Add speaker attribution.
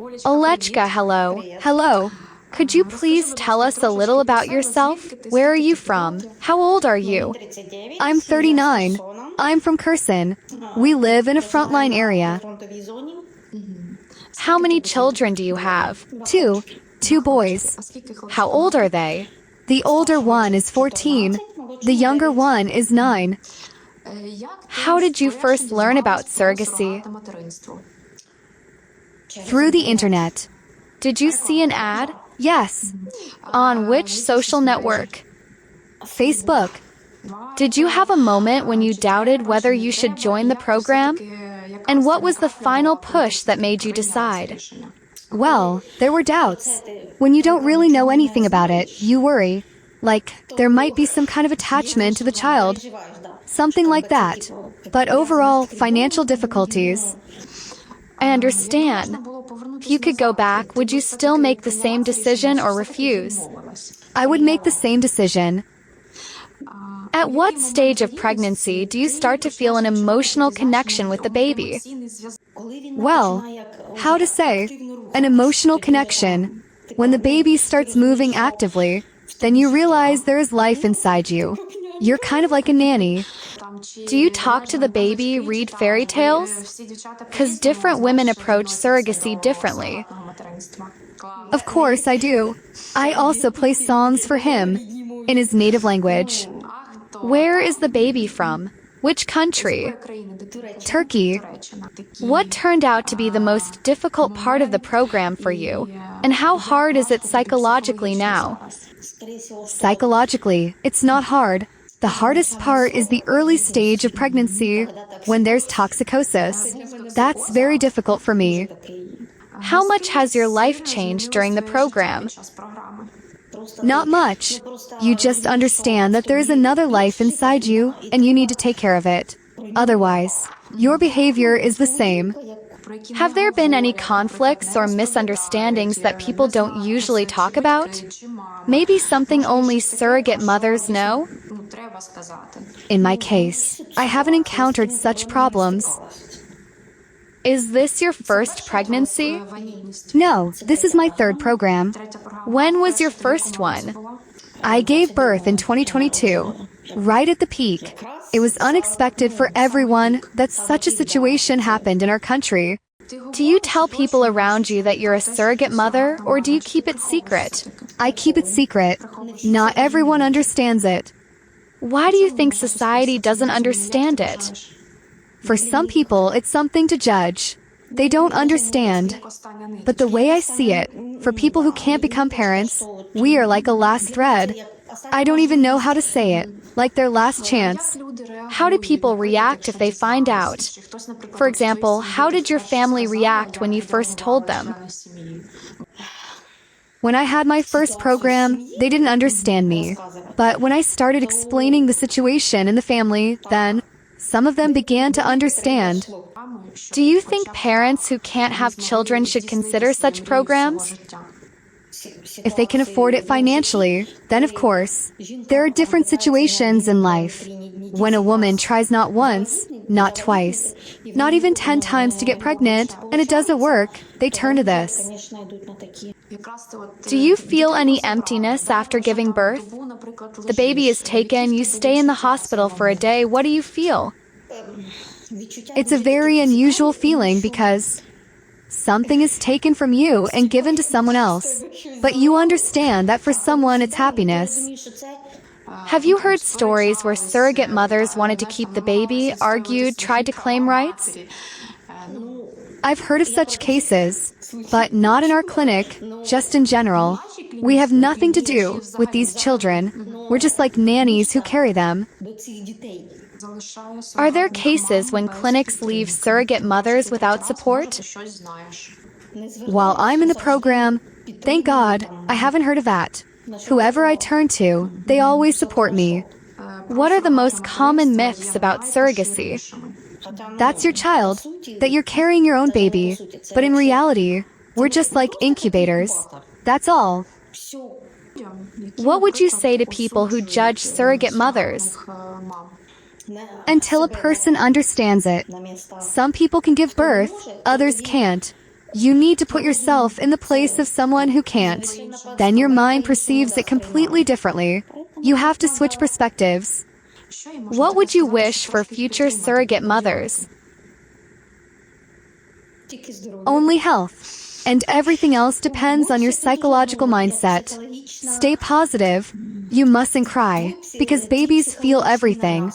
Speaker 1: Olechka, hello. Hello. Could you please tell us a little about yourself? Where are you from? How old are you?
Speaker 2: I'm 39. I'm from Kherson. We live in a frontline area.
Speaker 1: How many children do you have?
Speaker 2: Two boys.
Speaker 1: How old are they?
Speaker 2: The older one is 14. The younger one is 9.
Speaker 1: How did you first learn about surrogacy?
Speaker 2: Through the internet.
Speaker 1: Did you see an ad?
Speaker 2: Yes.
Speaker 1: On which social network?
Speaker 2: Facebook.
Speaker 1: Did you have a moment when you doubted whether you should join the program? And what was the final push that made you decide?
Speaker 2: Well, there were doubts. When you don't really know anything about it, you worry. Like, there might be some kind of attachment to the child. Something like that. But overall, financial difficulties.
Speaker 1: I understand. If you could go back, would you still make the same decision or refuse?
Speaker 2: I would make the same decision.
Speaker 1: At what stage of pregnancy do you start to feel an emotional connection with the baby?
Speaker 2: Well, how to say, an emotional connection. When the baby starts moving actively, then you realize there is life inside you. You're kind of like a nanny.
Speaker 1: Do you talk to the baby, read fairy tales? Because different women approach surrogacy differently.
Speaker 2: Of course I do. I also play songs for him in his native language.
Speaker 1: Where is the baby from? Which country?
Speaker 2: Turkey.
Speaker 1: What turned out to be the most difficult part of the program for you? And how hard is it psychologically now?
Speaker 2: Psychologically, it's not hard. The hardest part is the early stage of pregnancy, when there's toxicosis. That's very difficult for me.
Speaker 1: How much has your life changed during the program?
Speaker 2: Not much. You just understand that there is another life inside you, and you need to take care of it. Otherwise, your behavior is the same.
Speaker 1: Have there been any conflicts or misunderstandings that people don't usually talk about? Maybe something only surrogate mothers know?
Speaker 2: In my case, I haven't encountered such problems.
Speaker 1: Is this your first pregnancy?
Speaker 2: No, this is my third program.
Speaker 1: When was your first one?
Speaker 2: I gave birth in 2022, right at the peak. It was unexpected for everyone that such a situation happened in our country.
Speaker 1: Do you tell people around you that you're a surrogate mother, or do you keep it secret?
Speaker 2: I keep it secret. Not everyone understands it.
Speaker 1: Why do you think society doesn't understand it?
Speaker 2: For some people, it's something to judge. They don't understand. But the way I see it, for people who can't become parents, we are like a last thread. I don't even know how to say it, like their last chance.
Speaker 1: How do people react if they find out? For example, how did your family react when you first told them?
Speaker 2: When I had my first program, they didn't understand me. But when I started explaining the situation in the family, then some of them began to understand.
Speaker 1: Do you think parents who can't have children should consider such programs?
Speaker 2: If they can afford it financially, then of course. There are different situations in life. When a woman tries not once, not twice, not even 10 times to get pregnant, and it doesn't work, they turn to this.
Speaker 1: Do you feel any emptiness after giving birth? The baby is taken, you stay in the hospital for a day, what do you feel?
Speaker 2: It's a very unusual feeling because something is taken from you and given to someone else. But you understand that for someone it's happiness.
Speaker 1: Have you heard stories where surrogate mothers wanted to keep the baby, argued, tried to claim rights?
Speaker 2: I've heard of such cases, but not in our clinic, just in general. We have nothing to do with these children. We're just like nannies who carry them.
Speaker 1: Are there cases when clinics leave surrogate mothers without support?
Speaker 2: While I'm in the program, thank God, I haven't heard of that. Whoever I turn to, they always support me.
Speaker 1: What are the most common myths about surrogacy?
Speaker 2: That's your child, that you're carrying your own baby, but in reality, we're just like incubators. That's all.
Speaker 1: What would you say to people who judge surrogate mothers?
Speaker 2: Until a person understands it. Some people can give birth, others can't. You need to put yourself in the place of someone who can't. Then your mind perceives it completely differently. You have to switch perspectives.
Speaker 1: What would you wish for future surrogate mothers?
Speaker 2: Only health. And everything else depends on your psychological mindset. Stay positive. You mustn't cry, because babies feel everything.